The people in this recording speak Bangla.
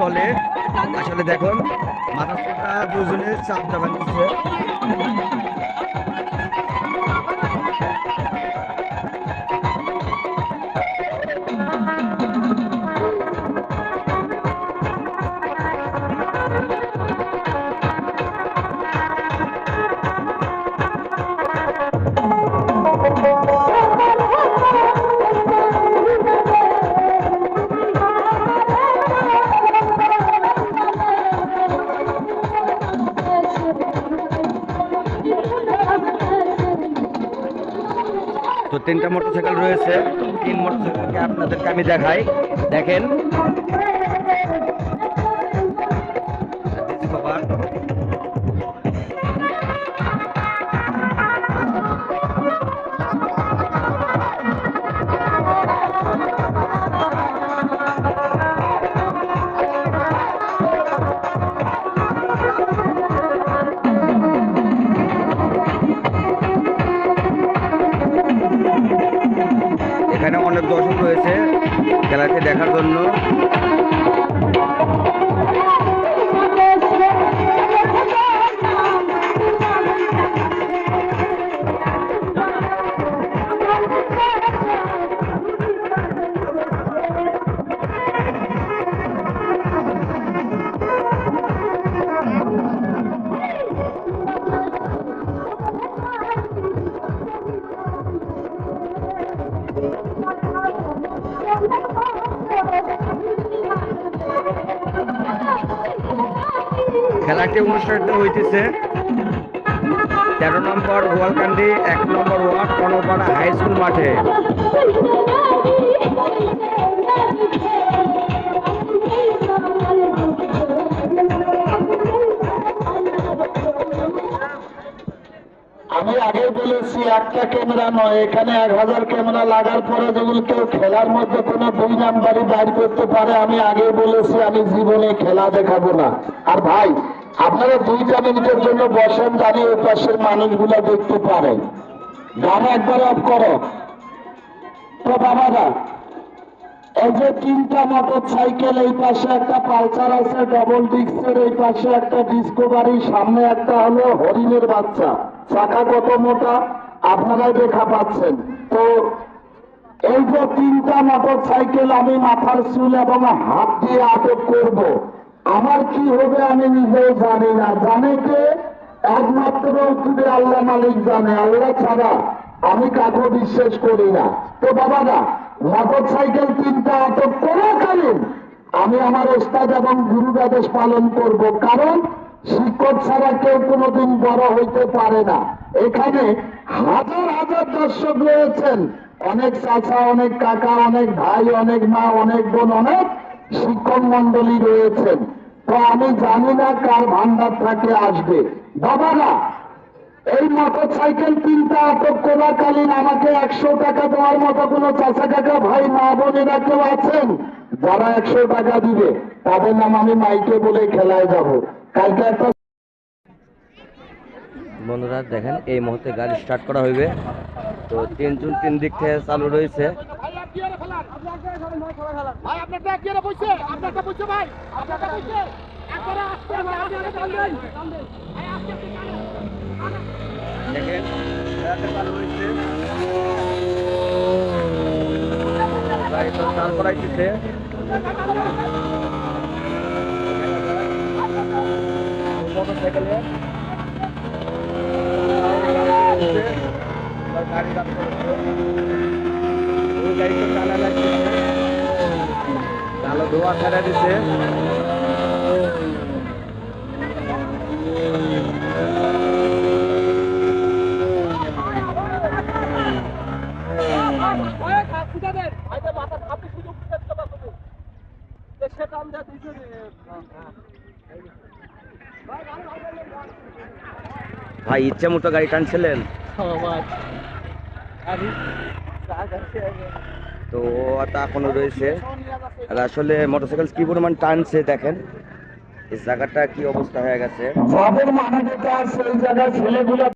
বলে। আসলে দেখুন মাথাটা দুজনে চাপটা বাঁধছে। তো তিনটা মোটরসাইকেল রয়েছে, তিন মোটরসাইকেলকে আপনাদেরকে আমি দেখাই। দেখেন এখানে অনেক দর্শক রয়েছে খেলাটি দেখার জন্য। খেলাটি অনুষ্ঠিত হইতেছে 13 নম্বর গোয়ালকান্দি 1 নম্বর ওয়ার্ড কনকপাড়া হাই স্কুল মাঠে। আমি আগে বলেছি একটা ক্যামেরা নয়, এখানে 1000 ক্যামেরা লাগার পরে যদি কেউ খেলার মধ্যে কোনো 2 নাম্বারই বাইর করতে পারে, আমি আগে বলেছি আমি জীবনে খেলা দেখাবো না। আর ভাই আপনারা 2টা মিনিটের জন্য বসেন, জানি ওই পাশের মানুষগুলা দেখতে পারেন। গান একবার অফ করো তো বাবারা। এই যে 3টা মোটর সাইকেল, এই পাশে একটা পালসার আছে ডবল ডিস্কের, এই পাশে একটা ডিসকভারি, সামনে একটা হলো হরিণের বাচ্চা। চাকা কত মোটা আপনারাই দেখা পাচ্ছেন। তো এই যে 3টা মোটর সাইকেল আমি মাথার চুল এবং হাত দিয়ে আটক করব, আমার কি হবে আমি নিজেও জানি না। জানে কে? একমাত্র শুধু আল্লাহ মালিক জানে। আল্লাহ ছাড়া আমি কাকে বিশ্বাস করি না। তো বাবারা মোটর সাইকেল 3টা আটক করাকালীন আমি আমার ওস্তাদ এবং গুরুর আদেশ পালন করব, কারণ শিক্ষক ছাড়া কেউ কোনোদিন বড় হইতে পারে না। এখানে হাজার হাজার দর্শক রয়েছেন, অনেক চাচা, অনেক কাকা, অনেক ভাই, অনেক মা, অনেক বোন, অনেক শিক্ষক মন্ডলী রয়েছেন। তো আমি জানি না কার ভান্ডার থাকে আসবে। বাবারা এই মোটর সাইকেল 3টা আটক করাকালীন আমাকে 100 টাকা দেওয়ার মতো কোনো চাচা কাকা ভাই মা বোনেরা কেউ আছেন? যারা 100 টাকা দিবে তাদের নাম আমি মাইকে বলে খেলায় যাব। কালকে একটা বন্ধুরা দেখেন এই মুহূর্তে গাড়ি স্টার্ট করা হইবে। তো 3 জন 3 দিক থেকে চালু রয়েছে। দেখেন খেলাটা চালু হয়েছে, গাড়ি তো চাল করাইতেছে। মোটরসাইকেলে গাড়ি ওই গাড়ি তো টানা লাগতেছে, কালো ধোয়া ছাড়া দিচ্ছে। ভাই ইচ্ছে মতো গাড়ি টানছিলেন তো তা এখনো রয়েছে। আর আসলে মোটরসাইকেল কি পরিমাণ টানছে দেখেন, এই জায়গাটা কি অবস্থা হয়ে গেছে। যাদের মাথা সেই জায়গায় ছেলেগুলো